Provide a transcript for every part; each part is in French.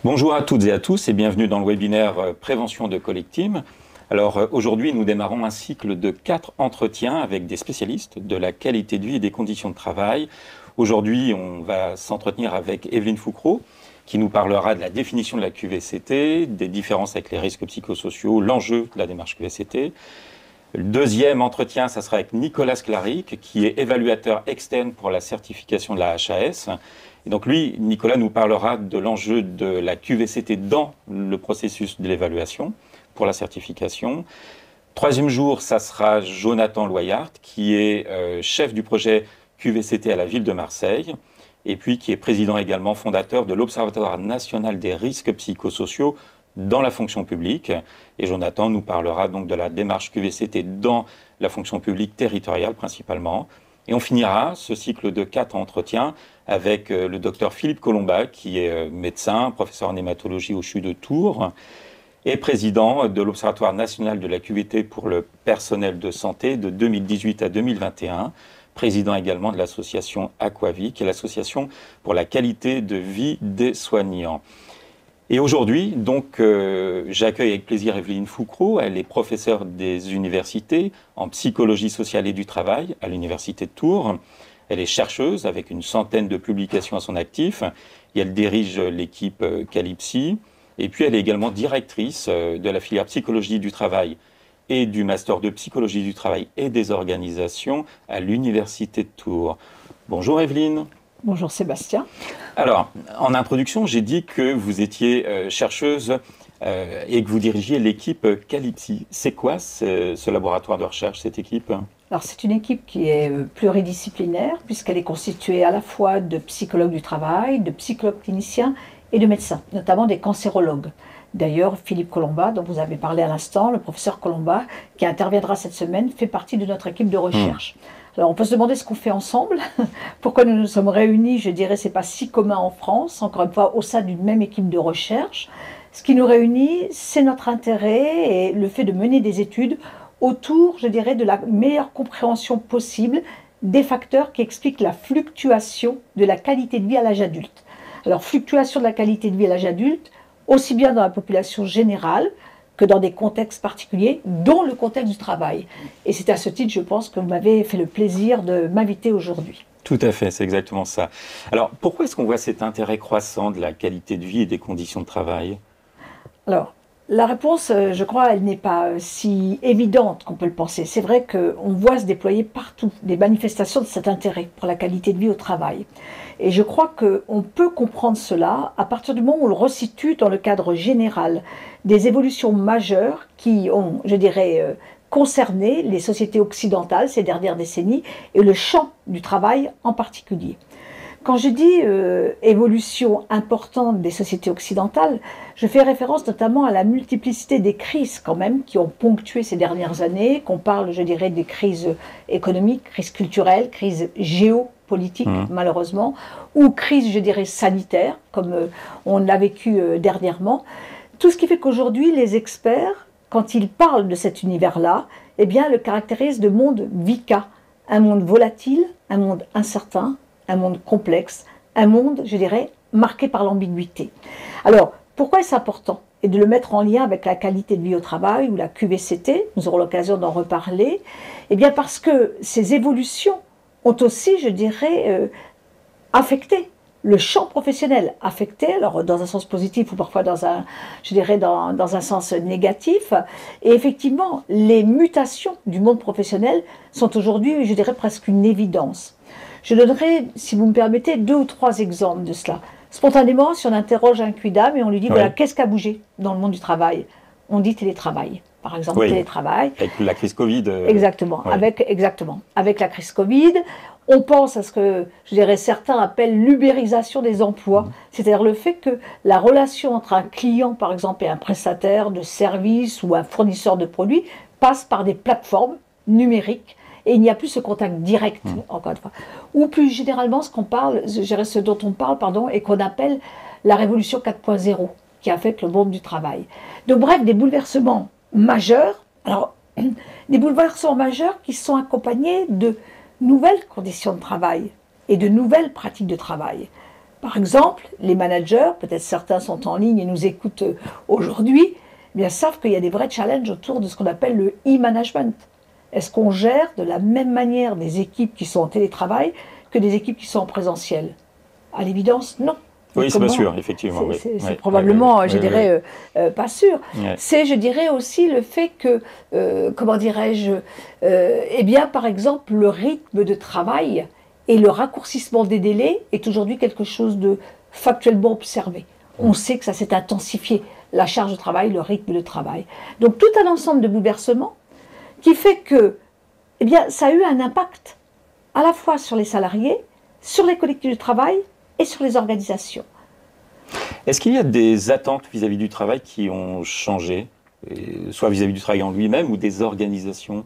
Bonjour à toutes et à tous et bienvenue dans le webinaire Prévention de Collectim. Alors aujourd'hui, nous démarrons un cycle de 4 entretiens avec des spécialistes de la qualité de vie et des conditions de travail. Aujourd'hui, on va s'entretenir avec Evelyne Foucreau qui nous parlera de la définition de la QVCT, des différences avec les risques psychosociaux, l'enjeu de la démarche QVCT. Le deuxième entretien, ça sera avec Nicolas Sclaric, qui est évaluateur externe pour la certification de la HAS. Et donc lui, Nicolas nous parlera de l'enjeu de la QVCT dans le processus de l'évaluation pour la certification. Troisième jour, ça sera Jonathan Loyart, qui est chef du projet QVCT à la ville de Marseille, et puis qui est président également fondateur de l'Observatoire national des risques psychosociaux dans la fonction publique. Et Jonathan nous parlera donc de la démarche QVCT dans la fonction publique territoriale principalement. Et on finira ce cycle de 4 entretiens avec le docteur Philippe Colomba, qui est médecin, professeur en hématologie au CHU de Tours, et président de l'Observatoire national de la QVT pour le personnel de santé de 2018 à 2021, président également de l'association Aquavie, qui est l'association pour la qualité de vie des soignants. Et aujourd'hui, donc, j'accueille avec plaisir Evelyne Foucreau. Elle est professeure des universités en psychologie sociale et du travail à l'université de Tours. Elle est chercheuse avec une centaine de publications à son actif et elle dirige l'équipe Calypsi. Et puis, elle est également directrice de la filière psychologie du travail et du master de psychologie du travail et des organisations à l'université de Tours. Bonjour Evelyne. Bonjour Sébastien. Alors, en introduction, j'ai dit que vous étiez chercheuse et que vous dirigiez l'équipe Calypsi. C'est quoi ce laboratoire de recherche, cette équipe ? Alors, c'est une équipe qui est pluridisciplinaire, puisqu'elle est constituée à la fois de psychologues du travail, de psychologues cliniciens et de médecins, notamment des cancérologues. D'ailleurs, Philippe Colomba, dont vous avez parlé à l'instant, le professeur Colomba, qui interviendra cette semaine, fait partie de notre équipe de recherche. Alors, on peut se demander ce qu'on fait ensemble. Pourquoi nous nous sommes réunis, je dirais, c'est pas si commun en France, encore une fois, au sein d'une même équipe de recherche. Ce qui nous réunit, c'est notre intérêt et le fait de mener des études autour, je dirais, de la meilleure compréhension possible des facteurs qui expliquent la fluctuation de la qualité de vie à l'âge adulte. Alors, fluctuation de la qualité de vie à l'âge adulte, aussi bien dans la population générale que dans des contextes particuliers, dont le contexte du travail. Et c'est à ce titre, je pense, que vous m'avez fait le plaisir de m'inviter aujourd'hui. Tout à fait, c'est exactement ça. Alors, pourquoi est-ce qu'on voit cet intérêt croissant de la qualité de vie et des conditions de travail ? Alors, la réponse, je crois, elle n'est pas si évidente qu'on peut le penser. C'est vrai qu'on voit se déployer partout des manifestations de cet intérêt pour la qualité de vie au travail. Et je crois qu'on peut comprendre cela à partir du moment où on le resitue dans le cadre général des évolutions majeures qui ont, je dirais, concerné les sociétés occidentales ces dernières décennies et le champ du travail en particulier. Quand je dis évolution importante des sociétés occidentales, je fais référence notamment à la multiplicité des crises quand même qui ont ponctué ces dernières années, qu'on parle, je dirais, des crises économiques, crises culturelles, crises géopolitiques malheureusement, ou crises, je dirais, sanitaires, comme on l'a vécu dernièrement. Tout ce qui fait qu'aujourd'hui, les experts, quand ils parlent de cet univers-là, eh bien, le caractérisent de monde VICA, un monde volatile, un monde incertain, un monde complexe, un monde, je dirais, marqué par l'ambiguïté. Alors, pourquoi est-ce important ? Et de le mettre en lien avec la qualité de vie au travail ou la QVCT, nous aurons l'occasion d'en reparler, eh bien parce que ces évolutions ont aussi, je dirais, affecté le champ professionnel, affecté, alors dans un sens positif ou parfois dans un, je dirais, dans un sens négatif. Et effectivement, les mutations du monde professionnel sont aujourd'hui, je dirais, presque une évidence. Je donnerai, si vous me permettez, 2 ou 3 exemples de cela. Spontanément, si on interroge un quidam et on lui dit, voilà, qu'est-ce qui a bougé dans le monde du travail ? On dit télétravail. Par exemple, télétravail. Avec la crise Covid. Exactement, avec la crise Covid. On pense à ce que, je dirais, certains appellent l'ubérisation des emplois, c'est-à-dire le fait que la relation entre un client, par exemple, et un prestataire de services ou un fournisseur de produits passe par des plateformes numériques et il n'y a plus ce contact direct, encore une fois. Ou plus généralement, ce dont on parle, et qu'on appelle la révolution 4.0, qui affecte le monde du travail. Donc bref, des bouleversements majeurs, des bouleversements majeurs qui sont accompagnés de nouvelles conditions de travail et de nouvelles pratiques de travail. Par exemple, les managers, peut-être certains sont en ligne et nous écoutent aujourd'hui, eh bien, savent qu'il y a des vrais challenges autour de ce qu'on appelle le e-management. Est-ce qu'on gère de la même manière des équipes qui sont en télétravail que des équipes qui sont en présentiel? À l'évidence, non. Oui, c'est pas sûr, effectivement. C'est probablement, je dirais, pas sûr. C'est, je dirais, aussi le fait que, comment dirais-je, eh bien, par exemple, le rythme de travail et le raccourcissement des délais est aujourd'hui quelque chose de factuellement observé. On sait que ça s'est intensifié, la charge de travail, le rythme de travail. Donc, tout un ensemble de bouleversements qui fait que, eh bien, ça a eu un impact à la fois sur les salariés, sur les collectifs de travail et sur les organisations. Est-ce qu'il y a des attentes vis-à-vis du travail qui ont changé, soit vis-à-vis du travail en lui-même ou des organisations?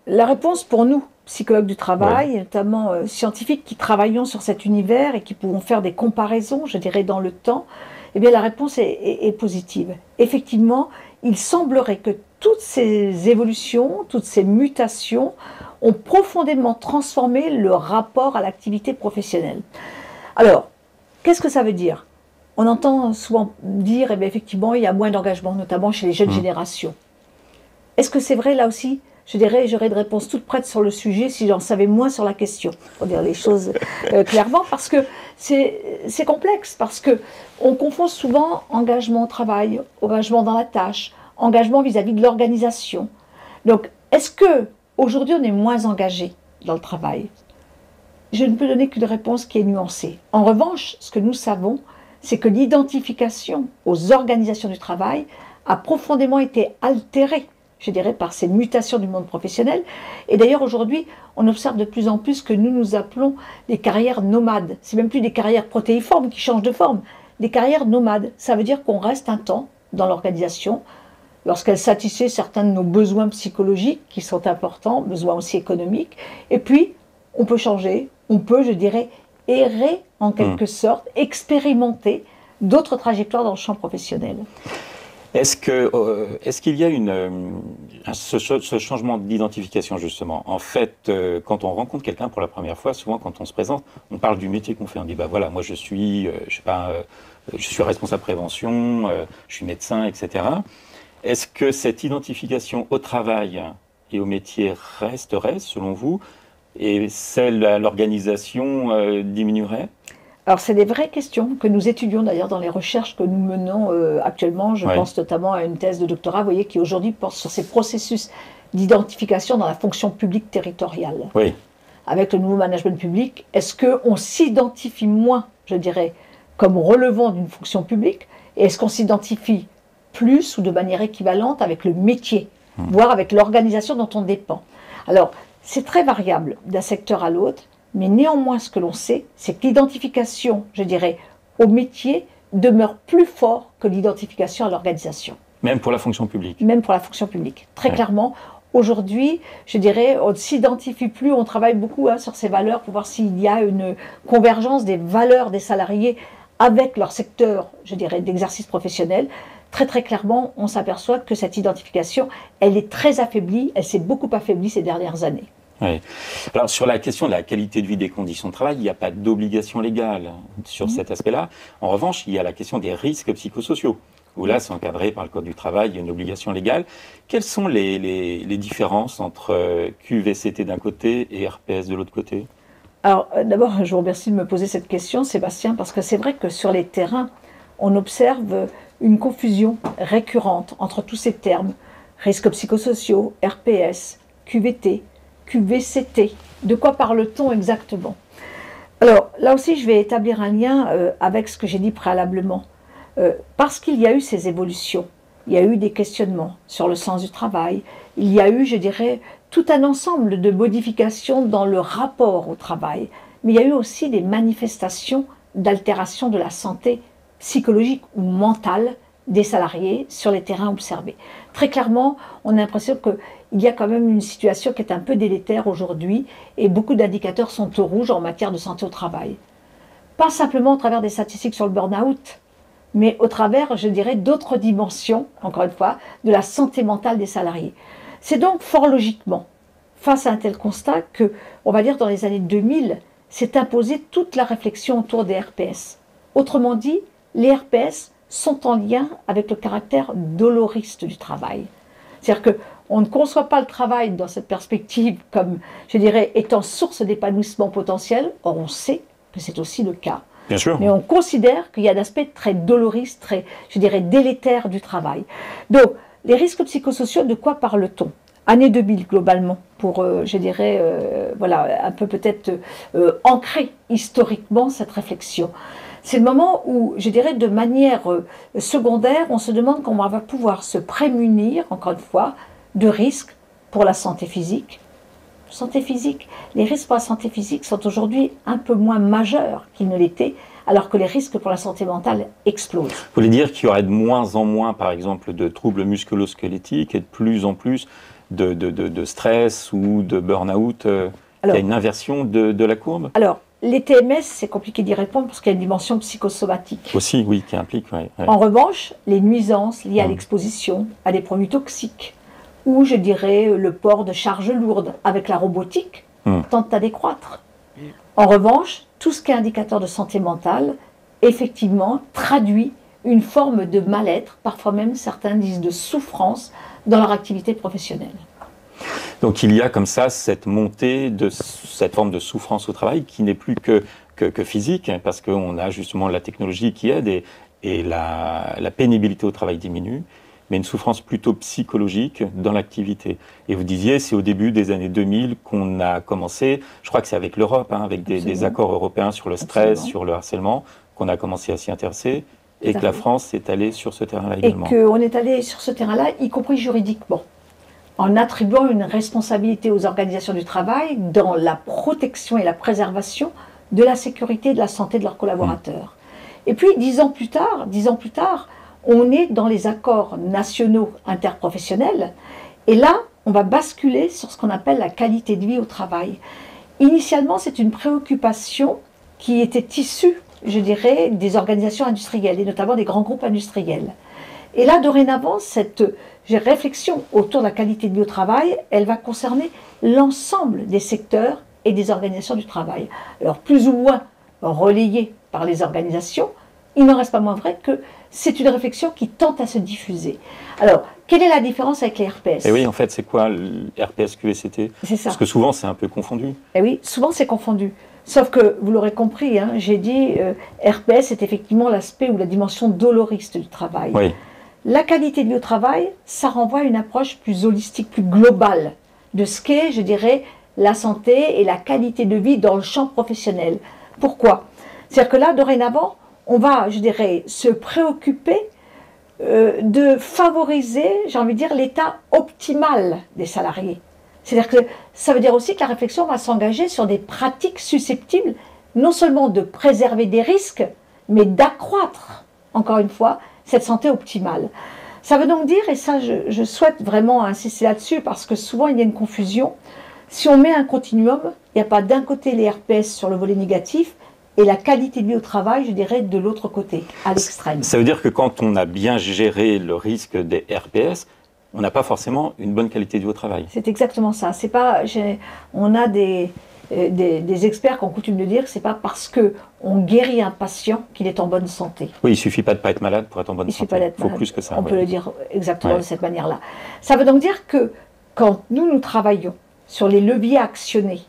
La réponse pour nous, psychologues du travail, et notamment scientifiques qui travaillons sur cet univers et qui pouvons faire des comparaisons, je dirais, dans le temps, eh bien la réponse est positive. Effectivement, il semblerait que toutes ces évolutions, toutes ces mutations ont profondément transformé le rapport à l'activité professionnelle. Alors, qu'est-ce que ça veut dire? On entend souvent dire, eh bien, effectivement, il y a moins d'engagement, notamment chez les jeunes générations. Est-ce que c'est vrai là aussi? Je dirais, j'aurais de réponses toutes prêtes sur le sujet si j'en savais moins sur la question, pour dire les choses clairement, parce que c'est complexe, parce qu'on confond souvent engagement au travail, engagement dans la tâche, engagement vis-à-vis de l'organisation. Donc, est-ce qu'aujourd'hui on est moins engagé dans le travail? Je ne peux donner qu'une réponse qui est nuancée. En revanche, ce que nous savons, c'est que l'identification aux organisations du travail a profondément été altérée, je dirais, par ces mutations du monde professionnel. Et d'ailleurs, aujourd'hui, on observe de plus en plus que nous appelons des carrières nomades. C'est même plus des carrières protéiformes qui changent de forme, des carrières nomades. Ça veut dire qu'on reste un temps dans l'organisation, lorsqu'elle satisfait certains de nos besoins psychologiques qui sont importants, besoins aussi économiques, et puis on peut changer, on peut, je dirais, errer en quelque sorte, expérimenter d'autres trajectoires dans le champ professionnel. Est-ce qu'il y a ce changement d'identification justement? En fait, quand on rencontre quelqu'un pour la première fois, souvent quand on se présente, on parle du métier qu'on fait. On dit bah voilà, moi je suis, je sais pas, je suis responsable prévention, je suis médecin, etc. Est-ce que cette identification au travail et au métier resterait selon vous, et celle à l'organisation diminuerait? Alors, c'est des vraies questions que nous étudions d'ailleurs dans les recherches que nous menons actuellement. Je pense notamment à une thèse de doctorat, vous voyez, qui aujourd'hui porte sur ces processus d'identification dans la fonction publique territoriale. Oui. Avec le nouveau management public, est-ce qu'on s'identifie moins, je dirais, comme relevant d'une fonction publique, et est-ce qu'on s'identifie plus ou de manière équivalente avec le métier, voire avec l'organisation dont on dépend? Alors, c'est très variable d'un secteur à l'autre. Mais néanmoins, ce que l'on sait, c'est que l'identification, je dirais, au métier demeure plus fort que l'identification à l'organisation. Même pour la fonction publique? Même pour la fonction publique. Très clairement, aujourd'hui, je dirais, on ne s'identifie plus, on travaille beaucoup sur ces valeurs pour voir s'il y a une convergence des valeurs des salariés avec leur secteur, je dirais, d'exercice professionnel. Très très clairement, on s'aperçoit que cette identification, elle est très affaiblie, elle s'est beaucoup affaiblie ces dernières années. Oui. Alors, sur la question de la qualité de vie des conditions de travail, il n'y a pas d'obligation légale sur cet aspect-là. En revanche, il y a la question des risques psychosociaux, où là, c'est encadré par le Code du travail, il y a une obligation légale. Quelles sont les différences entre QVCT d'un côté et RPS de l'autre côté? Alors, d'abord, je vous remercie de me poser cette question, Sébastien, parce que c'est vrai que sur les terrains, on observe une confusion récurrente entre tous ces termes, risques psychosociaux, RPS, QVT, QVCT. De quoi parle-t-on exactement? Alors, là aussi, je vais établir un lien avec ce que j'ai dit préalablement. Parce qu'il y a eu ces évolutions, il y a eu des questionnements sur le sens du travail, il y a eu, je dirais, tout un ensemble de modifications dans le rapport au travail, mais il y a eu aussi des manifestations d'altération de la santé psychologique ou mentale des salariés sur les terrains observés. Très clairement, on a l'impression qu'il y a quand même une situation qui est un peu délétère aujourd'hui et beaucoup d'indicateurs sont au rouge en matière de santé au travail. Pas simplement au travers des statistiques sur le burn-out, mais au travers, je dirais, d'autres dimensions, encore une fois, de la santé mentale des salariés. C'est donc fort logiquement, face à un tel constat, que, on va dire dans les années 2000, s'est imposée toute la réflexion autour des RPS. Autrement dit, les RPS sont en lien avec le caractère doloriste du travail. C'est-à-dire qu'on ne conçoit pas le travail dans cette perspective comme, je dirais, étant source d'épanouissement potentiel. Or, on sait que c'est aussi le cas. Bien sûr. Mais on considère qu'il y a un aspect très doloriste, très, je dirais, délétère du travail. Donc, les risques psychosociaux, de quoi parle-t-on? Année 2000, globalement, pour, je dirais, voilà, un peu peut-être ancrer historiquement cette réflexion. C'est le moment où, je dirais, de manière secondaire, on se demande comment on va pouvoir se prémunir, encore une fois, de risques pour la santé physique. Santé physique, les risques pour la santé physique sont aujourd'hui un peu moins majeurs qu'ils ne l'étaient, alors que les risques pour la santé mentale explosent. Vous voulez dire qu'il y aurait de moins en moins, par exemple, de troubles musculo-squelettiques et de plus en plus de stress ou de burn-out? Il y a une inversion de la courbe? Alors, les TMS, c'est compliqué d'y répondre parce qu'il y a une dimension psychosomatique. Aussi, oui, qui implique. Ouais. En revanche, les nuisances liées à l'exposition à des produits toxiques, ou je dirais le port de charges lourdes avec la robotique, tendent à décroître. En revanche, tout ce qui est indicateur de santé mentale, effectivement, traduit une forme de mal-être, parfois même certains disent de souffrance, dans leur activité professionnelle. Donc il y a comme ça cette montée de cette forme de souffrance au travail qui n'est plus que physique, parce qu'on a justement la technologie qui aide et la pénibilité au travail diminue, mais une souffrance plutôt psychologique dans l'activité. Et vous disiez, c'est au début des années 2000 qu'on a commencé, je crois que c'est avec l'Europe, avec des accords européens sur le stress, sur le harcèlement, qu'on a commencé à s'y intéresser, et que la France est allée sur ce terrain-là également. Et qu'on est allé sur ce terrain-là, y compris juridiquement, en attribuant une responsabilité aux organisations du travail dans la protection et la préservation de la sécurité et de la santé de leurs collaborateurs. Et puis, 10 ans plus tard, on est dans les accords nationaux interprofessionnels, et là, on va basculer sur ce qu'on appelle la qualité de vie au travail. Initialement, c'est une préoccupation qui était issue, je dirais, des organisations industrielles, et notamment des grands groupes industriels. Et là, dorénavant, cette réflexion autour de la qualité de vie au travail, elle va concerner l'ensemble des secteurs et des organisations du travail. Alors, plus ou moins relayée par les organisations, il n'en reste pas moins vrai que c'est une réflexion qui tente à se diffuser. Alors, quelle est la différence avec les RPS? Et oui, en fait, c'est quoi le RPS QSCT? C'est ça. Parce que souvent, c'est un peu confondu. Et oui, souvent, c'est confondu. Sauf que, vous l'aurez compris, j'ai dit, RPS, c'est effectivement l'aspect ou la dimension doloriste du travail. Oui. La qualité de vie au travail, ça renvoie à une approche plus holistique, plus globale de ce qu'est, je dirais, la santé et la qualité de vie dans le champ professionnel. Pourquoi? C'est-à-dire que là, dorénavant, on va, je dirais, se préoccuper de favoriser, j'ai envie de dire, l'état optimal des salariés. C'est-à-dire que ça veut dire aussi que la réflexion va s'engager sur des pratiques susceptibles non seulement de préserver des risques, mais d'accroître, encore une fois, cette santé optimale. Ça veut donc dire, et ça je souhaite vraiment insister là-dessus, parce que souvent il y a une confusion, si on met un continuum, il n'y a pas d'un côté les RPS sur le volet négatif, et la qualité de vie au travail, je dirais, de l'autre côté, à l'extrême. Ça veut dire que quand on a bien géré le risque des RPS, on n'a pas forcément une bonne qualité de vie au travail. C'est exactement ça. C'est pas, on a des experts qui ont coutume de dire que ce n'est pas parce qu'on guérit un patient qu'il est en bonne santé. Oui, il ne suffit pas de ne pas être malade pour être en bonne santé. Il faut plus que ça. On peut le dire exactement de cette manière-là. Ça veut donc dire que quand nous travaillons sur les leviers actionnés,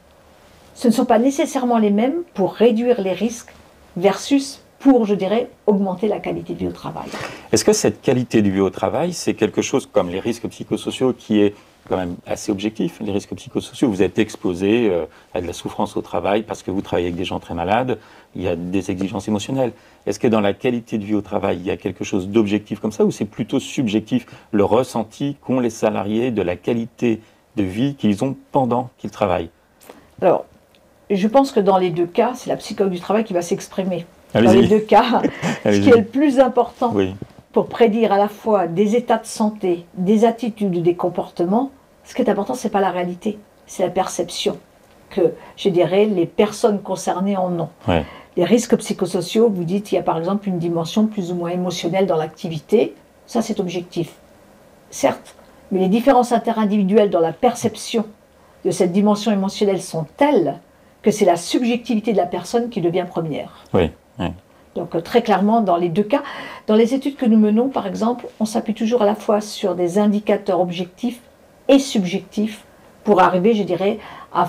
ce ne sont pas nécessairement les mêmes pour réduire les risques versus pour, je dirais, augmenter la qualité de vie au travail. Est-ce que cette qualité de vie au travail, c'est quelque chose comme les risques psychosociaux qui est quand même assez objectif? Les risques psychosociaux, vous êtes exposé à de la souffrance au travail parce que vous travaillez avec des gens très malades, il y a des exigences émotionnelles. Est-ce que dans la qualité de vie au travail, il y a quelque chose d'objectif comme ça ou c'est plutôt subjectif, le ressenti qu'ont les salariés de la qualité de vie qu'ils ont pendant qu'ils travaillent? Alors, je pense que dans les deux cas, c'est la psychologue du travail qui va s'exprimer. Dans les deux cas, ce qui est le plus important pour prédire à la fois des états de santé, des attitudes ou des comportements, ce qui est important, ce n'est pas la réalité, c'est la perception que, je dirais, les personnes concernées en ont. Ouais. Les risques psychosociaux, vous dites, il y a par exemple une dimension plus ou moins émotionnelle dans l'activité, ça c'est objectif. Certes, mais les différences interindividuelles dans la perception de cette dimension émotionnelle sont telles que c'est la subjectivité de la personne qui devient première. Oui, oui. Donc très clairement, dans les deux cas, dans les études que nous menons, par exemple, on s'appuie toujours à la fois sur des indicateurs objectifs et subjectifs pour arriver, je dirais, à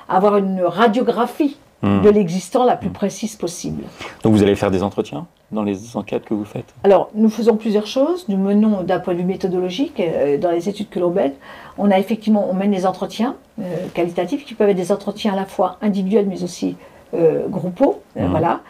avoir une radiographie de l'existant la plus précise possible. Donc vous allez faire des entretiens dans les enquêtes que vous faites? Alors, nous faisons plusieurs choses. Nous menons d'un point de vue méthodologique, dans les études que l'on mène, on mène des entretiens qualitatifs qui peuvent être des entretiens à la fois individuels mais aussi groupaux. Voilà.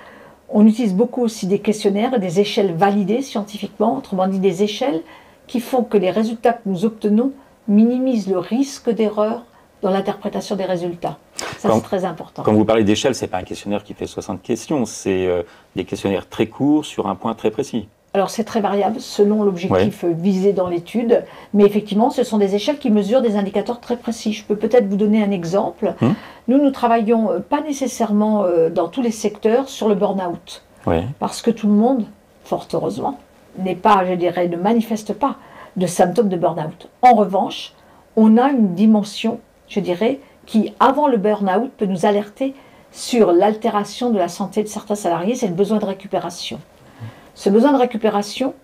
On utilise beaucoup aussi des questionnaires et des échelles validées scientifiquement, autrement dit des échelles qui font que les résultats que nous obtenons minimisent le risque d'erreur dans l'interprétation des résultats. Ça, c'est très important. Quand vous parlez d'échelle, ce n'est pas un questionnaire qui fait 60 questions, c'est des questionnaires très courts sur un point très précis. Alors c'est très variable selon l'objectif visé dans l'étude, mais effectivement ce sont des échelles qui mesurent des indicateurs très précis. Je peux peut-être vous donner un exemple. Nous travaillons pas nécessairement dans tous les secteurs sur le burn-out, parce que tout le monde, fort heureusement, ne manifeste pas de symptômes de burn-out. En revanche, on a une dimension, je dirais, qui avant le burn-out peut nous alerter sur l'altération de la santé de certains salariés, c'est le besoin de récupération. Ce besoin de récupération,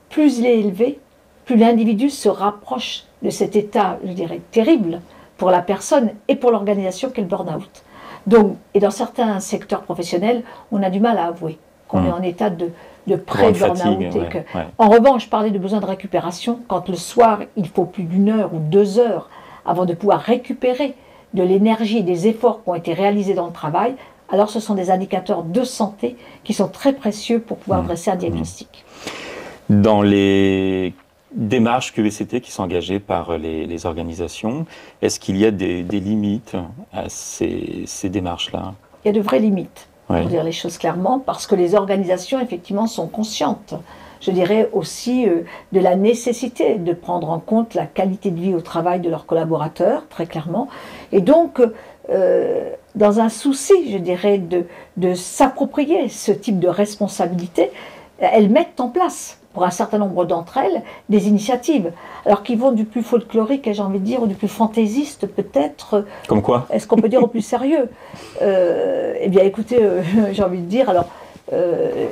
plus il est élevé, plus l'individu se rapproche de cet état, je dirais, terrible pour la personne et pour l'organisation qu'est le burn-out. Donc, et dans certains secteurs professionnels, on a du mal à avouer qu'on est en état de pré-burn-out. En revanche, parler de besoin de récupération, quand le soir, il faut plus d'1 heure ou 2 heures avant de pouvoir récupérer de l'énergie et des efforts qui ont été réalisés dans le travail, alors ce sont des indicateurs de santé qui sont très précieux pour pouvoir dresser un diagnostic. Dans les démarches QVCT qui sont engagées par les organisations, est-ce qu'il y a des limites à ces démarches-là? Il y a de vraies limites, pour dire les choses clairement, parce que les organisations, effectivement, sont conscientes, je dirais aussi, de la nécessité de prendre en compte la qualité de vie au travail de leurs collaborateurs, très clairement. Et donc, dans un souci, je dirais, de s'approprier ce type de responsabilité, elles mettent en place, pour un certain nombre d'entre elles, des initiatives. Alors qui vont du plus folklorique, j'ai envie de dire, ou du plus fantaisiste peut-être. Comme quoi? Est-ce qu'on peut dire au plus sérieux? Eh bien écoutez, j'ai envie de dire, alors,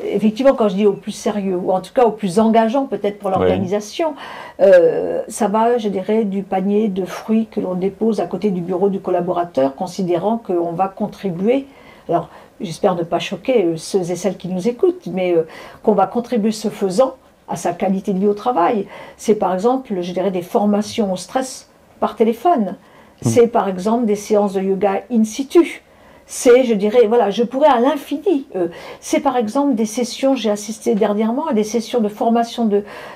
effectivement, quand je dis au plus sérieux, ou en tout cas au plus engageant peut-être pour l'organisation, ça va, je dirais, du panier de fruits que l'on dépose à côté du bureau du collaborateur, considérant qu'on va contribuer, alors j'espère ne pas choquer ceux et celles qui nous écoutent, mais qu'on va contribuer ce faisant à sa qualité de vie au travail. C'est par exemple, je dirais, des formations au stress par téléphone, c'est par exemple des séances de yoga in situ. C'est, je dirais, voilà, je pourrais à l'infini. C'est par exemple des sessions, j'ai assisté dernièrement à des sessions de formation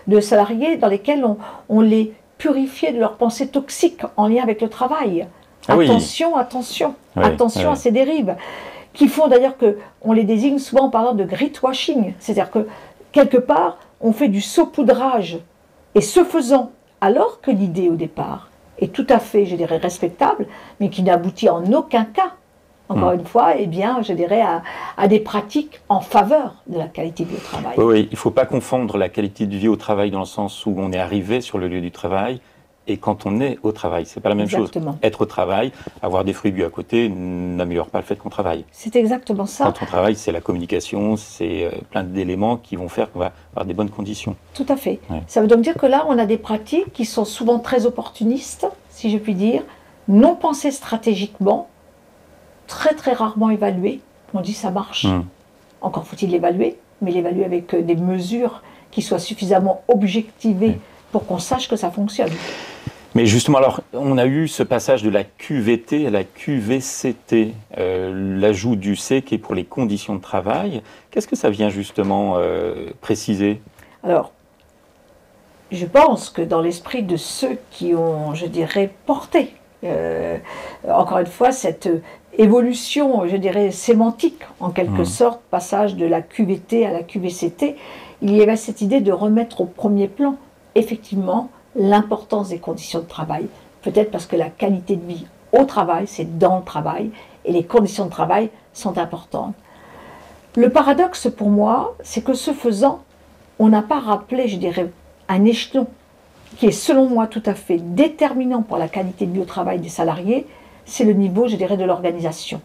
de salariés dans lesquelles on les purifiait de leurs pensées toxiques en lien avec le travail. Attention à ces dérives, qui font d'ailleurs qu'on les désigne souvent en parlant de grit washing. C'est-à-dire que, quelque part, on fait du saupoudrage, et ce faisant, alors que l'idée au départ est tout à fait, je dirais, respectable, mais qui n'aboutit en aucun cas, encore une fois, eh bien, je dirais, à des pratiques en faveur de la qualité de vie au travail. Oui, il ne faut pas confondre la qualité de vie au travail dans le sens où on est arrivé sur le lieu du travail et quand on est au travail. Ce n'est pas la même chose. Être au travail, avoir des fruits bu à côté n'améliore pas le fait qu'on travaille. C'est exactement ça. Quand on travaille, c'est la communication, c'est plein d'éléments qui vont faire qu'on va avoir des bonnes conditions. Tout à fait. Ça veut donc dire que là, on a des pratiques qui sont souvent très opportunistes, si je puis dire, non pensées stratégiquement, très très rarement évalué. On dit ça marche. Encore faut-il l'évaluer, mais l'évaluer avec des mesures qui soient suffisamment objectivées pour qu'on sache que ça fonctionne. Mais justement, alors, on a eu ce passage de la QVT à la QVCT, l'ajout du C qui est pour les conditions de travail. Qu'est-ce que ça vient justement préciser? Alors, je pense que dans l'esprit de ceux qui ont, je dirais, porté, encore une fois, cette évolution, je dirais, sémantique, en quelque sorte, passage de la QVT à la QVCT, il y avait cette idée de remettre au premier plan, effectivement, l'importance des conditions de travail. Peut-être parce que la qualité de vie au travail, c'est dans le travail, et les conditions de travail sont importantes. Le paradoxe pour moi, c'est que ce faisant, on n'a pas rappelé, je dirais, un échelon qui est selon moi tout à fait déterminant pour la qualité de vie au travail des salariés, c'est le niveau, je dirais, de l'organisation.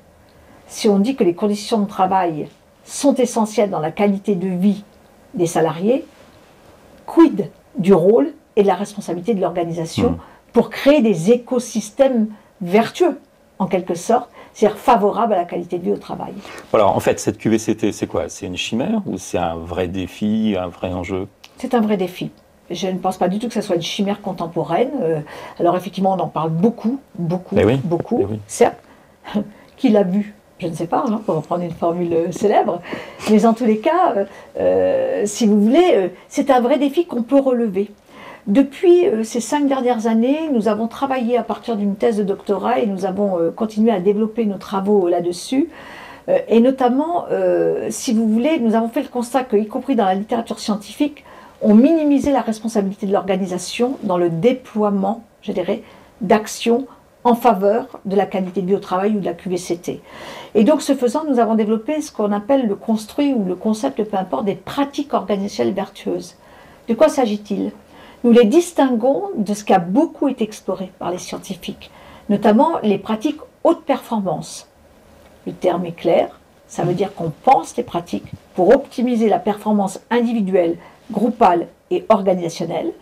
si on dit que les conditions de travail sont essentielles dans la qualité de vie des salariés, quid du rôle et de la responsabilité de l'organisation pour créer des écosystèmes vertueux, en quelque sorte, c'est-à-dire favorables à la qualité de vie au travail. Alors, en fait, cette QVCT, c'est quoi? C'est une chimère ou c'est un vrai défi, un vrai enjeu? C'est un vrai défi. Je ne pense pas du tout que ce soit une chimère contemporaine. Alors effectivement, on en parle beaucoup, certes. Qui l'a vu? Je ne sais pas, hein, pour reprendre une formule célèbre. Mais en tous les cas, si vous voulez, c'est un vrai défi qu'on peut relever. Depuis ces 5 dernières années, nous avons travaillé à partir d'une thèse de doctorat et nous avons continué à développer nos travaux là-dessus. Et notamment, si vous voulez, nous avons fait le constat que, y compris dans la littérature scientifique, on minimisait la responsabilité de l'organisation dans le déploiement, je dirais, d'actions en faveur de la qualité de vie au travail ou de la QVCT. Et donc, ce faisant, nous avons développé ce qu'on appelle le construit ou le concept, peu importe, des pratiques organisationnelles vertueuses. De quoi s'agit-il? Nous les distinguons de ce qui a beaucoup été exploré par les scientifiques, notamment les pratiques haute performance. Le terme est clair, ça veut dire qu'on pense les pratiques pour optimiser la performance individuelle, groupale et organisationnelle.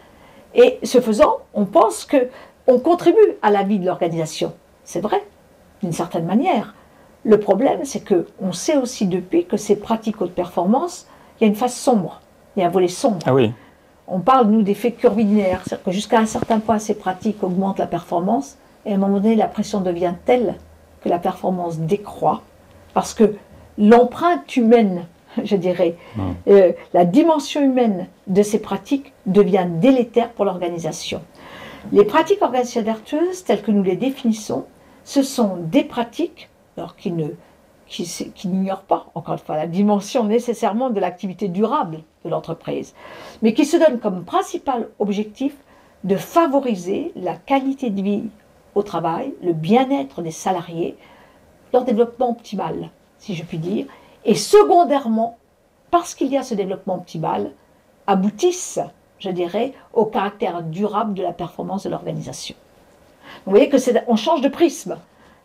Et ce faisant, on pense qu'on contribue à la vie de l'organisation. C'est vrai, d'une certaine manière. Le problème, c'est qu'on sait aussi depuis que ces pratiques haute performance, il y a une face sombre, il y a un volet sombre. Ah oui. On parle, nous, d'effets curvilinéaires, c'est-à-dire que jusqu'à un certain point, ces pratiques augmentent la performance, et à un moment donné, la pression devient telle que la performance décroît, parce que l'empreinte humaine, je dirais, la dimension humaine de ces pratiques devient délétère pour l'organisation. Les pratiques organisationnelles vertueuses, telles que nous les définissons, ce sont des pratiques alors, qui n'ignorent pas, encore une fois, la dimension nécessairement de l'activité durable de l'entreprise, mais qui se donnent comme principal objectif de favoriser la qualité de vie au travail, le bien-être des salariés, leur développement optimal, si je puis dire, et secondairement, parce qu'il y a ce développement optimal, aboutissent, je dirais, au caractère durable de la performance de l'organisation. Vous voyez que on change de prisme.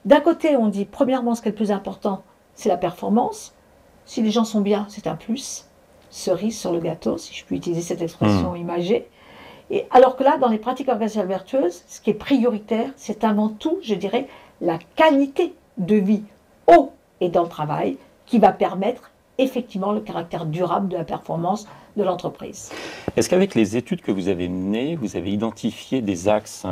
D'un côté, on dit, premièrement, ce qui est le plus important, c'est la performance. Si les gens sont bien, c'est un plus. Cerise sur le gâteau, si je puis utiliser cette expression imagée. Et alors que là, dans les pratiques organisationnelles vertueuses, ce qui est prioritaire, c'est avant tout, je dirais, la qualité de vie au et dans le travail qui va permettre effectivement le caractère durable de la performance de l'entreprise. Est-ce qu'avec les études que vous avez menées, vous avez identifié des axes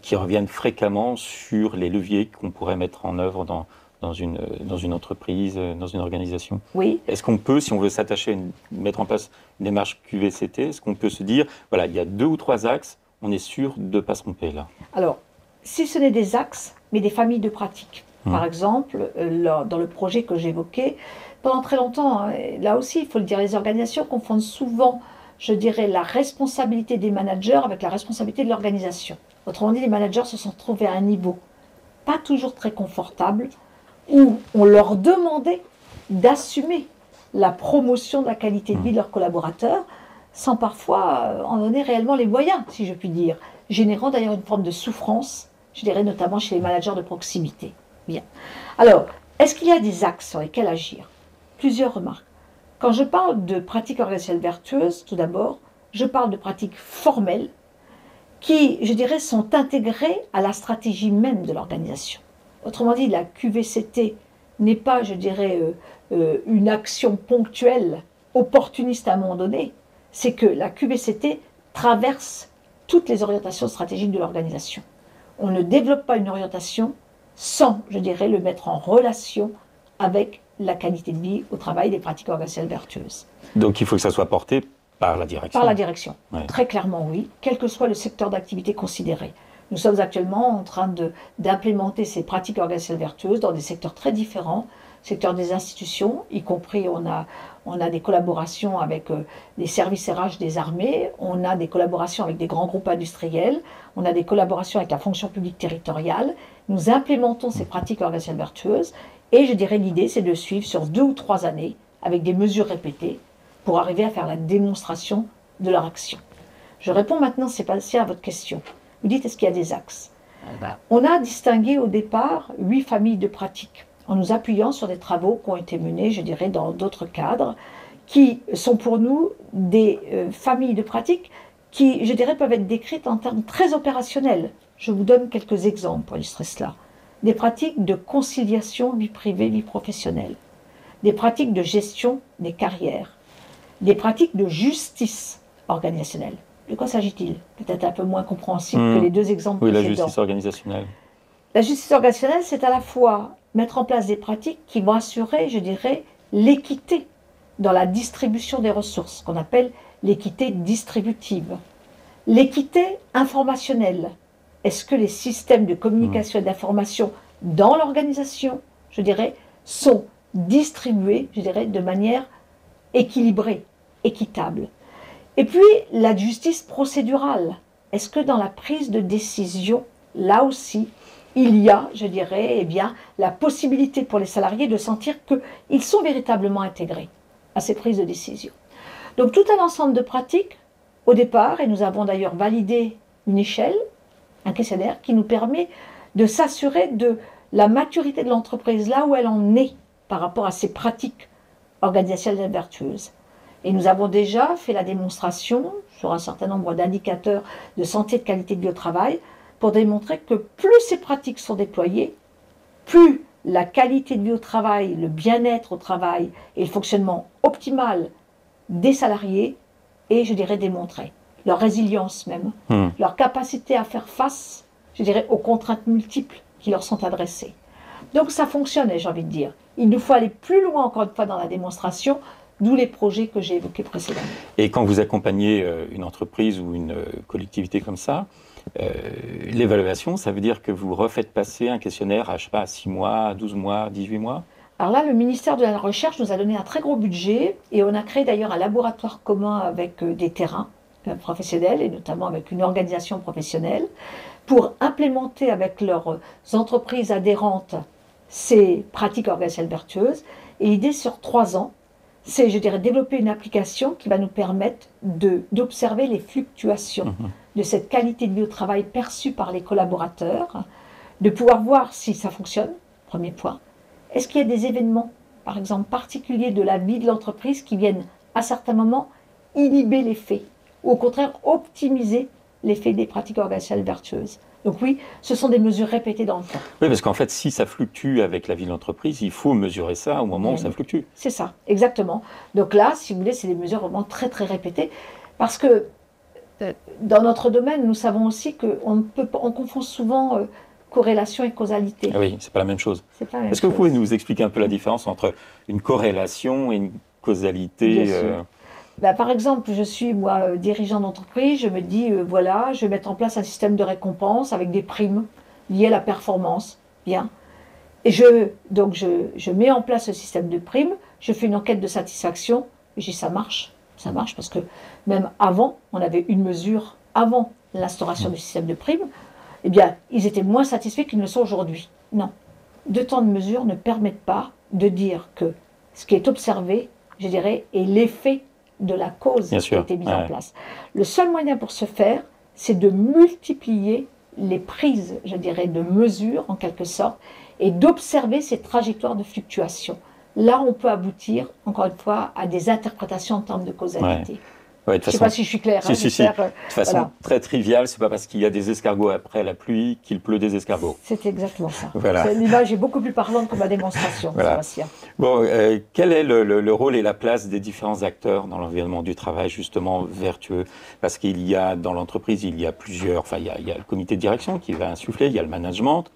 qui reviennent fréquemment sur les leviers qu'on pourrait mettre en œuvre dans une entreprise, dans une organisation? Oui. Est-ce qu'on peut, si on veut s'attacher à mettre en place une démarche QVCT, est-ce qu'on peut se dire, voilà, il y a 2 ou 3 axes, on est sûr de ne pas se tromper là? Alors, si ce n'est des axes, mais des familles de pratiques. Par exemple, dans le projet que j'évoquais, pendant très longtemps, hein, là aussi, il faut le dire, les organisations confondent souvent, je dirais, la responsabilité des managers avec la responsabilité de l'organisation. Autrement dit, les managers se sont trouvés à un niveau pas toujours très confortable, où on leur demandait d'assumer la promotion de la qualité de vie de leurs collaborateurs, sans parfois en donner réellement les moyens, si je puis dire, générant d'ailleurs une forme de souffrance, je dirais notamment chez les managers de proximité. Bien. Alors, est-ce qu'il y a des axes sur lesquels agir? Plusieurs remarques. Quand je parle de pratiques organisationnelles vertueuses, tout d'abord, je parle de pratiques formelles qui, je dirais, sont intégrées à la stratégie même de l'organisation. Autrement dit, la QVCT n'est pas, je dirais, une action ponctuelle, opportuniste à un moment donné. C'est que la QVCT traverse toutes les orientations stratégiques de l'organisation. On ne développe pas une orientation sans, je dirais, le mettre en relation avec la qualité de vie au travail des pratiques organisationnelles vertueuses. Donc il faut que ça soit porté par la direction. Par la direction, ouais. Très clairement oui, quel que soit le secteur d'activité considéré. Nous sommes actuellement en train d'implémenter ces pratiques organisationnelles vertueuses dans des secteurs très différents, secteur des institutions, y compris on a des collaborations avec les services RH des armées, on a des collaborations avec des grands groupes industriels, on a des collaborations avec la fonction publique territoriale. Nous implémentons ces pratiques organisationnelles vertueuses et je dirais l'idée c'est de suivre sur 2 ou 3 années avec des mesures répétées pour arriver à faire la démonstration de leur action. Je réponds maintenant, c'est pas à votre question. Vous dites est-ce qu'il y a des axes? On a distingué au départ 8 familles de pratiques. en nous appuyant sur des travaux qui ont été menés, je dirais, dans d'autres cadres, qui sont pour nous des familles de pratiques qui, je dirais, peuvent être décrites en termes très opérationnels. Je vous donne quelques exemples pour illustrer cela. Des pratiques de conciliation vie privée, vie professionnelle, des pratiques de gestion des carrières, des pratiques de justice organisationnelle. De quoi s'agit-il? Peut-être un peu moins compréhensible que les deux exemples précédents. Oui, la justice organisationnelle. La justice organisationnelle, c'est à la fois mettre en place des pratiques qui vont assurer, je dirais, l'équité dans la distribution des ressources, qu'on appelle l'équité distributive. L'équité informationnelle. Est-ce que les systèmes de communication et d'information dans l'organisation, je dirais, sont distribués, je dirais, de manière équilibrée, équitable? Et puis, la justice procédurale. Est-ce que dans la prise de décision, là aussi, il y a, je dirais, eh bien, la possibilité pour les salariés de sentir qu'ils sont véritablement intégrés à ces prises de décision? Donc, tout un ensemble de pratiques, au départ, et nous avons d'ailleurs validé une échelle, un questionnaire qui nous permet de s'assurer de la maturité de l'entreprise, là où elle en est par rapport à ces pratiques organisationnelles vertueuses. Et nous avons déjà fait la démonstration sur un certain nombre d'indicateurs de santé et de qualité de vie au travail pour démontrer que plus ces pratiques sont déployées, plus la qualité de vie au travail, le bien-être au travail et le fonctionnement optimal des salariés est, je dirais, démontré. Leur résilience même, leur capacité à faire face, je dirais, aux contraintes multiples qui leur sont adressées. Donc ça fonctionne, j'ai envie de dire. Il nous faut aller plus loin, encore une fois, dans la démonstration, d'où les projets que j'ai évoqués précédemment. Et quand vous accompagnez une entreprise ou une collectivité comme ça, l'évaluation, ça veut dire que vous refaites passer un questionnaire à, je sais pas, 6 mois, 12 mois, 18 mois? Alors là, le ministère de la Recherche nous a donné un très gros budget et on a créé d'ailleurs un laboratoire commun avec des terrains professionnels et notamment avec une organisation professionnelle pour implémenter avec leurs entreprises adhérentes ces pratiques organisationnelles vertueuses. Et l'idée sur 3 ans, c'est, je dirais, développer une application qui va nous permettre d'observer les fluctuations de cette qualité de vie au travail perçue par les collaborateurs, de pouvoir voir si ça fonctionne, premier point. Est-ce qu'il y a des événements, par exemple, particuliers de la vie de l'entreprise qui viennent, à certains moments, inhiber l'effet, ou au contraire, optimiser l'effet des pratiques organisationnelles vertueuses? Donc oui, ce sont des mesures répétées dans le temps. Oui, parce qu'en fait, si ça fluctue avec la vie de l'entreprise, il faut mesurer ça au moment où ça fluctue. C'est ça, exactement. Donc là, si vous voulez, c'est des mesures vraiment très très répétées, parce que dans notre domaine, nous savons aussi qu'on confond souvent corrélation et causalité. Ah oui, c'est pas la même chose. C'est pas la même Est-ce que vous chose. pouvez nous expliquer un peu la différence entre une corrélation et une causalité? Bien sûr. Ben, par exemple, je suis, moi, dirigeant d'entreprise, je me dis, voilà, je vais mettre en place un système de récompense avec des primes liées à la performance. Bien. Et donc je mets en place ce système de primes, je fais une enquête de satisfaction, et je dis, ça marche parce que même avant, on avait une mesure avant l'instauration du système de primes, eh bien, ils étaient moins satisfaits qu'ils ne le sont aujourd'hui. Non. 2 temps de mesure ne permettent pas de dire que ce qui est observé, je dirais, est l'effet de la cause qui a été mise en place. Le seul moyen pour ce faire, c'est de multiplier les prises, je dirais, de mesures, en quelque sorte, et d'observer ces trajectoires de fluctuation. Là, on peut aboutir, encore une fois, à des interprétations en termes de causalité. Ouais, je ne sais pas si je suis claire. Si. De façon très triviale, c'est pas parce qu'il y a des escargots après la pluie qu'il pleut des escargots. C'est exactement ça. Voilà. L'image est beaucoup plus parlante que ma démonstration. Voilà. Bon, quel est le rôle et la place des différents acteurs dans l'environnement du travail, justement, vertueux? Parce qu'il y a, dans l'entreprise, il y a plusieurs... Enfin, il y a le comité de direction qui va insuffler, il y a le management,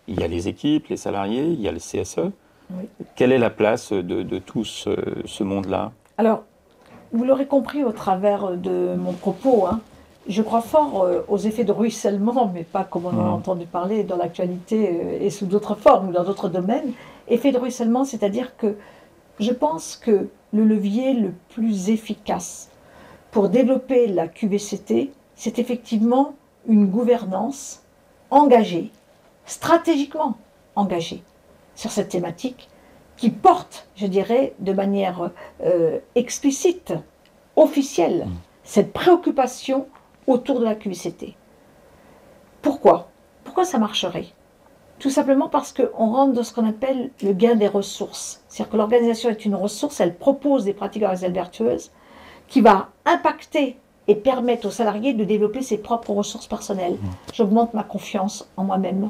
il y a les équipes, les salariés, il y a le CSE. Oui. Quelle est la place de tout ce monde-là? Alors, vous l'aurez compris au travers de mon propos, hein, je crois fort aux effets de ruissellement, mais pas comme on en a entendu parler dans l'actualité et sous d'autres formes ou dans d'autres domaines. Effet de ruissellement, c'est-à-dire que je pense que le levier le plus efficace pour développer la QVCT, c'est effectivement une gouvernance engagée, stratégiquement engagée sur cette thématique, qui porte, je dirais, de manière explicite, officielle, cette préoccupation autour de la QVCT. Pourquoi? Pourquoi ça marcherait? Tout simplement parce qu'on rentre dans ce qu'on appelle le gain des ressources. C'est-à-dire que l'organisation est une ressource, elle propose des pratiques organisationnelles vertueuses qui va impacter et permettre aux salariés de développer ses propres ressources personnelles. J'augmente ma confiance en moi-même.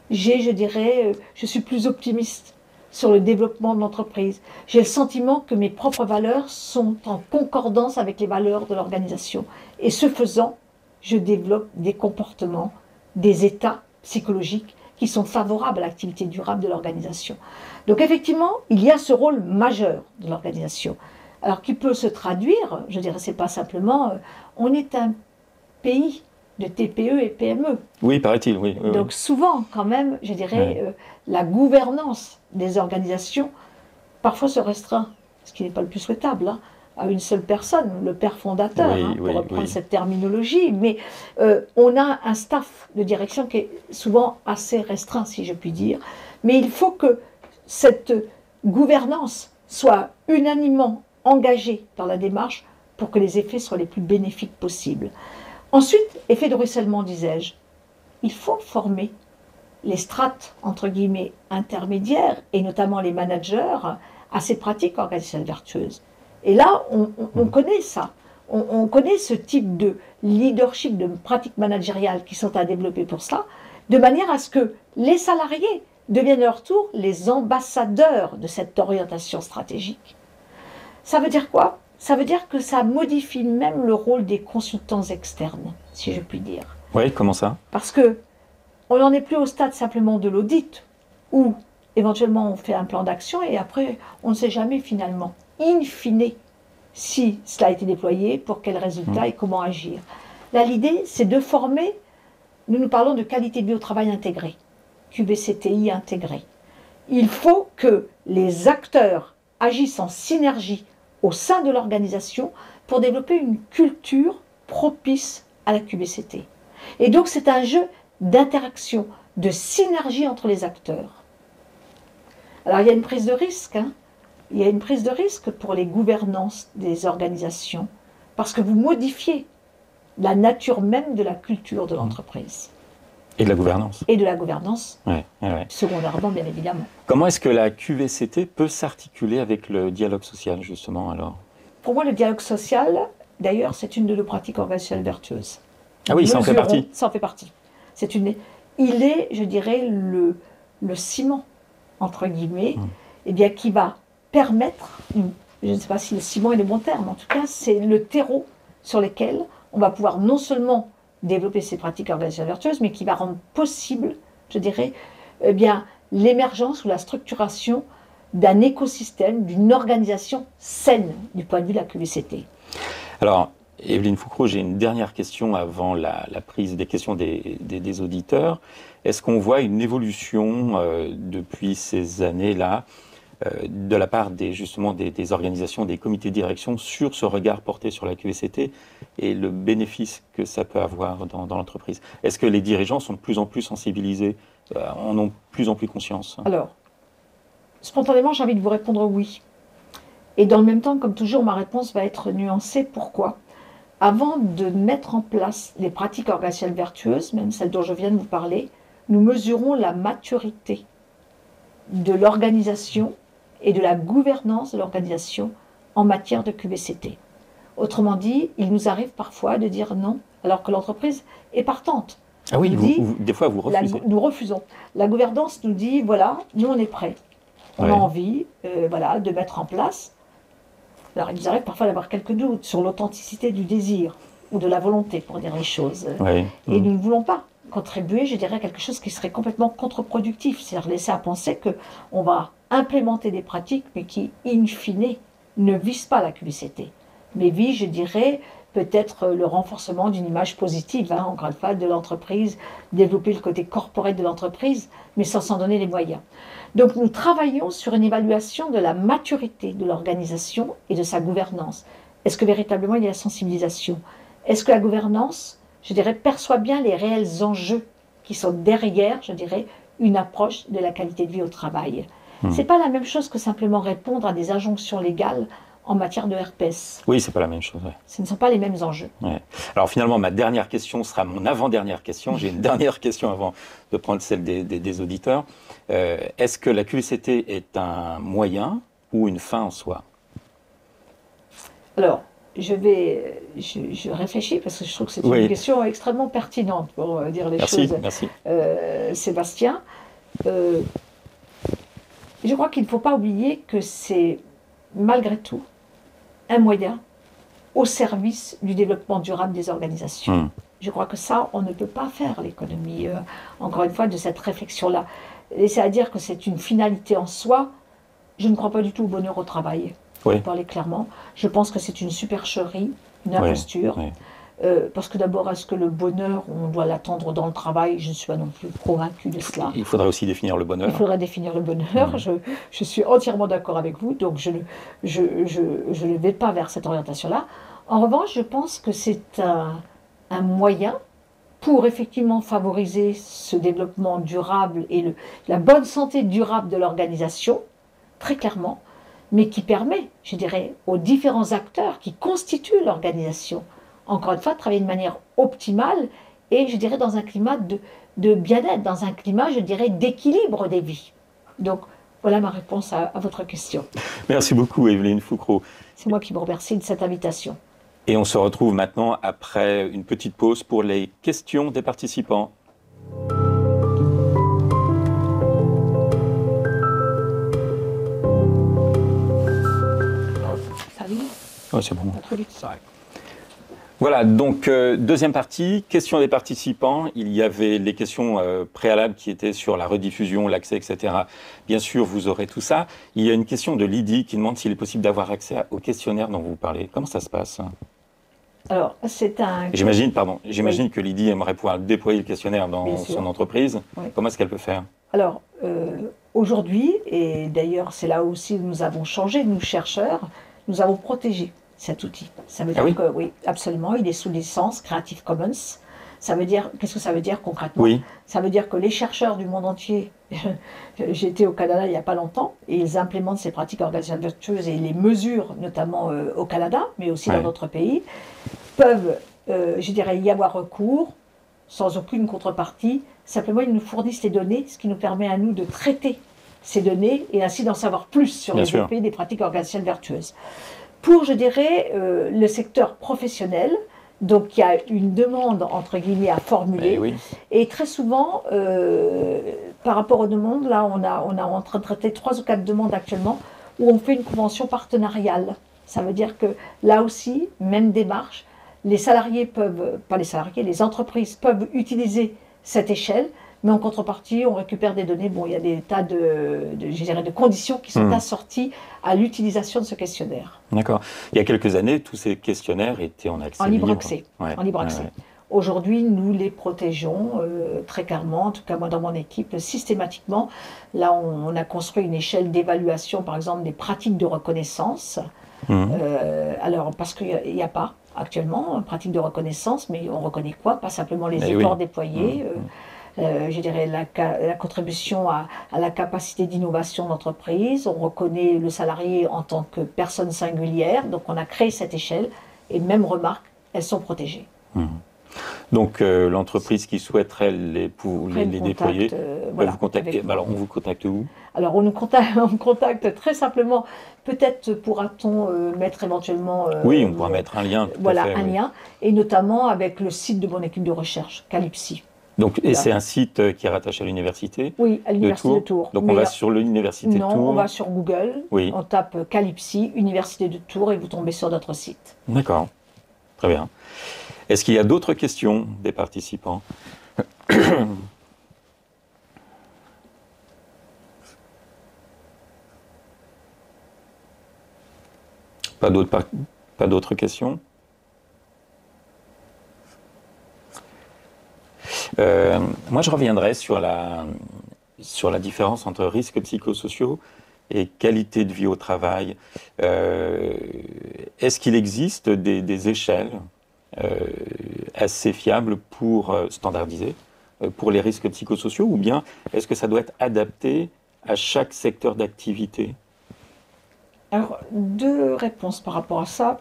Je suis plus optimiste sur le développement de l'entreprise. J'ai le sentiment que mes propres valeurs sont en concordance avec les valeurs de l'organisation. Et ce faisant, je développe des comportements, des états psychologiques qui sont favorables à l'activité durable de l'organisation. Donc effectivement, il y a ce rôle majeur de l'organisation. Alors qui peut se traduire, je dirais, c'est pas simplement, on est un pays de TPE et PME. Oui, paraît-il, oui. Donc souvent, quand même, je dirais, la gouvernance des organisations, parfois se restreint, ce qui n'est pas le plus souhaitable, hein, à une seule personne, le père fondateur, pour reprendre cette terminologie, mais on a un staff de direction qui est souvent assez restreint, si je puis dire, mais il faut que cette gouvernance soit unanimement engagée dans la démarche pour que les effets soient les plus bénéfiques possibles. Ensuite, effet de ruissellement, disais-je, il faut former les strates, entre guillemets, intermédiaires, et notamment les managers, à ces pratiques organisationnelles vertueuses. Et là, on connaît ça. On connaît ce type de leadership, de pratiques managériales qui sont à développer pour cela, de manière à ce que les salariés deviennent à leur tour les ambassadeurs de cette orientation stratégique. Ça veut dire quoi? Ça veut dire que ça modifie même le rôle des consultants externes, si je puis dire. Oui, comment ça? Parce que on n'en est plus au stade simplement de l'audit, où éventuellement on fait un plan d'action et après on ne sait jamais finalement, in fine, si cela a été déployé, pour quels résultats et comment agir. Là, l'idée, c'est de former, nous parlons de qualité de vie au travail intégrée, QBCTI intégrée. Il faut que les acteurs agissent en synergie au sein de l'organisation pour développer une culture propice à la QBCT. Et donc c'est un jeu d'interaction, de synergie entre les acteurs. Alors il y a une prise de risque, hein. Il y a une prise de risque pour les gouvernances des organisations, parce que vous modifiez la nature même de la culture de l'entreprise. Et de la gouvernance. Et de la gouvernance, ouais. secondairement bien évidemment. Comment est-ce que la QVCT peut s'articuler avec le dialogue social, justement, alors? Pour moi, le dialogue social, d'ailleurs, c'est une de nos pratiques organisationnelles vertueuses. Ah oui, ça en fait partie. Ça en fait partie. Il est, je dirais, le ciment, entre guillemets, eh bien, qui va permettre, je ne sais pas si le ciment est le bon terme, en tout cas, c'est le terreau sur lequel on va pouvoir non seulement développer ces pratiques organisationnelles vertueuses, mais qui va rendre possible, je dirais, eh bien, l'émergence ou la structuration d'un écosystème, d'une organisation saine du point de vue de la QVCT. Alors, Evelyne Foucault, j'ai une dernière question avant la prise des questions des auditeurs. Est-ce qu'on voit une évolution depuis ces années-là de la part justement des organisations, des comités de direction sur ce regard porté sur la QVCT et le bénéfice que ça peut avoir dans l'entreprise? Est-ce que les dirigeants sont de plus en plus sensibilisés, en ont de plus en plus conscience? Alors, spontanément, j'ai envie de vous répondre oui. Et dans le même temps, comme toujours, ma réponse va être nuancée. Pourquoi? Avant de mettre en place les pratiques organisationnelles vertueuses, même celles dont je viens de vous parler, nous mesurons la maturité de l'organisation et de la gouvernance de l'organisation en matière de QVCT. Autrement dit, il nous arrive parfois de dire non, alors que l'entreprise est partante. Ah oui, des fois vous refusez. Nous refusons. La gouvernance nous dit, voilà, nous on est prêts. On a envie de mettre en place. Alors il nous arrive parfois d'avoir quelques doutes sur l'authenticité du désir ou de la volonté, pour dire les choses. Et nous ne voulons pas contribuer, je dirais, à quelque chose qui serait complètement contre-productif, c'est-à-dire laisser à penser qu'on va implémenter des pratiques, mais qui, in fine, ne visent pas la QVCT, mais visent, je dirais, peut-être le renforcement d'une image positive, en grande phase de l'entreprise, développer le côté corporate de l'entreprise, mais sans s'en donner les moyens. Donc nous travaillons sur une évaluation de la maturité de l'organisation et de sa gouvernance. Est-ce que véritablement il y a la sensibilisation? Est-ce que la gouvernance, je dirais, perçoit bien les réels enjeux qui sont derrière, je dirais, une approche de la qualité de vie au travail? C'est pas la même chose que simplement répondre à des injonctions légales en matière de RPS. Oui, c'est pas la même chose. Ouais. Ce ne sont pas les mêmes enjeux. Ouais. Alors finalement, ma dernière question sera mon avant-dernière question. J'ai une dernière question avant de prendre celle des auditeurs. Est-ce que la QVCT est un moyen ou une fin en soi? Alors, je réfléchis parce que je trouve que c'est une question extrêmement pertinente pour dire les choses. Merci. Sébastien, je crois qu'il ne faut pas oublier que c'est malgré tout un moyen au service du développement durable des organisations. Je crois que ça, on ne peut pas faire l'économie, encore une fois, de cette réflexion-là. Laisser à dire que c'est une finalité en soi, je ne crois pas du tout au bonheur au travail. Pour parler clairement, je pense que c'est une supercherie, une imposture. Parce que d'abord, est-ce que le bonheur, on doit l'attendre dans le travail? Je ne suis pas non plus convaincue de cela. Il faudrait aussi définir le bonheur. Il faudrait définir le bonheur. Je suis entièrement d'accord avec vous, donc je ne vais pas vers cette orientation-là. En revanche, je pense que c'est un moyen pour effectivement favoriser ce développement durable et la bonne santé durable de l'organisation, très clairement, mais qui permet, je dirais, aux différents acteurs qui constituent l'organisation, encore une fois, de travailler de manière optimale et, je dirais, dans un climat de bien-être, dans un climat, je dirais, d'équilibre des vies. Donc, voilà ma réponse à votre question. Merci beaucoup, Evelyne Foucrault. C'est moi qui vous remercie de cette invitation. Et on se retrouve maintenant après une petite pause pour les questions des participants. Oh, c'est bon. Voilà, donc deuxième partie, questions des participants. Il y avait les questions préalables qui étaient sur la rediffusion, l'accès, etc. Bien sûr, vous aurez tout ça. Il y a une question de Lydie qui demande s'il est possible d'avoir accès au questionnaire dont vous parlez. Comment ça se passe? Alors, c'est un... J'imagine que Lydie aimerait pouvoir déployer le questionnaire dans son entreprise. Oui. Comment est-ce qu'elle peut faire? Alors, aujourd'hui, et d'ailleurs c'est là aussi où nous avons changé, nous chercheurs, nous avons protégé cet outil. Ça veut dire que, oui, absolument, il est sous licence Creative Commons. Ça veut dire, qu'est-ce que ça veut dire concrètement? Ça veut dire que les chercheurs du monde entier, j'étais au Canada il n'y a pas longtemps, et ils implémentent ces pratiques organisationnelles vertueuses et les mesures, notamment au Canada, mais aussi dans d'autres pays, peuvent, je dirais, y avoir recours sans aucune contrepartie. Simplement, ils nous fournissent les données, ce qui nous permet à nous de traiter ces données et ainsi d'en savoir plus sur les pays des pratiques organisationnelles vertueuses. Pour, je dirais, le secteur professionnel, donc il y a une demande, entre guillemets, à formuler. Et très souvent, par rapport aux demandes, là, on est en train de traiter 3 ou 4 demandes actuellement où on fait une convention partenariale. Ça veut dire que là aussi, même démarche, les salariés peuvent, pas les salariés, les entreprises peuvent utiliser cette échelle, mais en contrepartie, on récupère des données. Bon, il y a des tas je dirais, de conditions qui sont assorties à l'utilisation de ce questionnaire. D'accord. Il y a quelques années, tous ces questionnaires étaient en accès libre accès. En libre accès. Aujourd'hui, nous les protégeons très clairement, en tout cas moi dans mon équipe, systématiquement. Là, on a construit une échelle d'évaluation, par exemple, des pratiques de reconnaissance. Alors, parce qu'il n'y a pas actuellement une pratique de reconnaissance, mais on reconnaît quoi? Pas simplement les efforts déployés. Je dirais la contribution à la capacité d'innovation d'entreprise. On reconnaît le salarié en tant que personne singulière. Donc, on a créé cette échelle. Et même remarque, elles sont protégées. Donc, l'entreprise qui souhaiterait les déployer, vous contactez. Alors, on vous contacte où? Alors, on contacte très simplement. Peut-être pourra-t-on mettre éventuellement... oui, on pourra mettre un lien. Un lien. Et notamment avec le site de mon équipe de recherche, Calypsi. Donc, et c'est un site qui est rattaché à l'université? Oui, à l'université de Tours. Donc, on va sur l'université de Tours? Non, on va sur Google, on tape Calypsi, Université de Tours, et vous tombez sur notre site. D'accord, très bien. Est-ce qu'il y a d'autres questions des participants? Pas d'autres questions? Moi, je reviendrai sur la différence entre risques psychosociaux et qualité de vie au travail. Est-ce qu'il existe des échelles assez fiables pour standardiser pour les risques psychosociaux, ou bien est-ce que ça doit être adapté à chaque secteur d'activité? Alors, deux réponses par rapport à ça.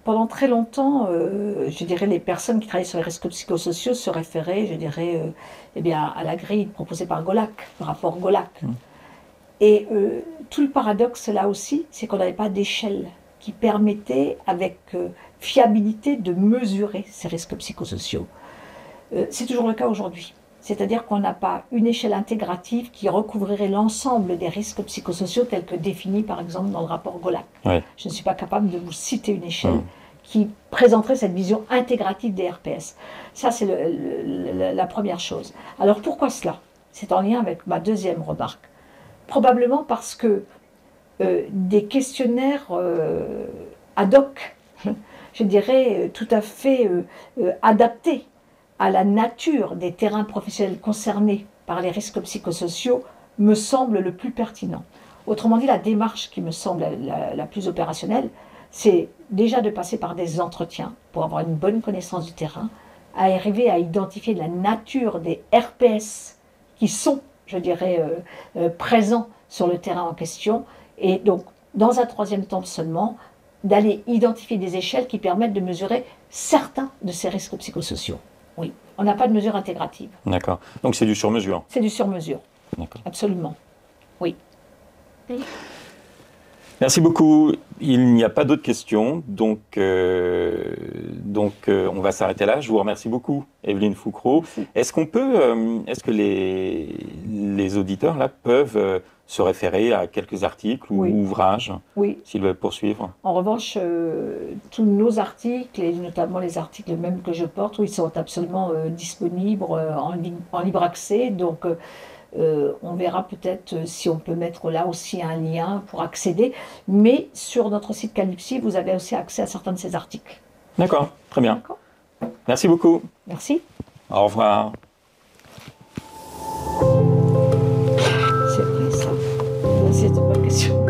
Pendant très longtemps, je dirais, les personnes qui travaillaient sur les risques psychosociaux se référaient, je dirais, eh bien, à la grille proposée par Golac, le rapport Golac. Et tout le paradoxe là aussi, c'est qu'on n'avait pas d'échelle qui permettait avec fiabilité de mesurer ces risques psychosociaux. C'est toujours le cas aujourd'hui. C'est-à-dire qu'on n'a pas une échelle intégrative qui recouvrirait l'ensemble des risques psychosociaux tels que définis par exemple dans le rapport Golac. Ouais. Je ne suis pas capable de vous citer une échelle qui présenterait cette vision intégrative des RPS. Ça, c'est la première chose. Alors pourquoi cela? C'est en lien avec ma deuxième remarque. Probablement parce que des questionnaires ad hoc, je dirais tout à fait adaptés à la nature des terrains professionnels concernés par les risques psychosociaux me semble le plus pertinent. Autrement dit, la démarche qui me semble la plus opérationnelle, c'est déjà de passer par des entretiens pour avoir une bonne connaissance du terrain, à arriver à identifier la nature des RPS qui sont, je dirais, présents sur le terrain en question, et donc, dans un troisième temps seulement, d'aller identifier des échelles qui permettent de mesurer certains de ces risques psychosociaux. Oui, on n'a pas de mesure intégrative. D'accord. Donc c'est du sur-mesure. C'est du sur-mesure. D'accord. Absolument. Oui. Merci beaucoup. Il n'y a pas d'autres questions, donc on va s'arrêter là. Je vous remercie beaucoup, Evelyne Foucrault. Est-ce que les auditeurs là peuvent se référer à quelques articles ou ouvrages s'ils veulent poursuivre? En revanche, tous nos articles, et notamment les articles même que je porte, ils sont absolument disponibles en libre accès. Donc, on verra peut-être si on peut mettre là aussi un lien pour accéder. Mais sur notre site Calypsi, vous avez aussi accès à certains de ces articles. D'accord, très bien. Merci beaucoup. Merci. Au revoir. C'est vrai ça. C'est une bonne question.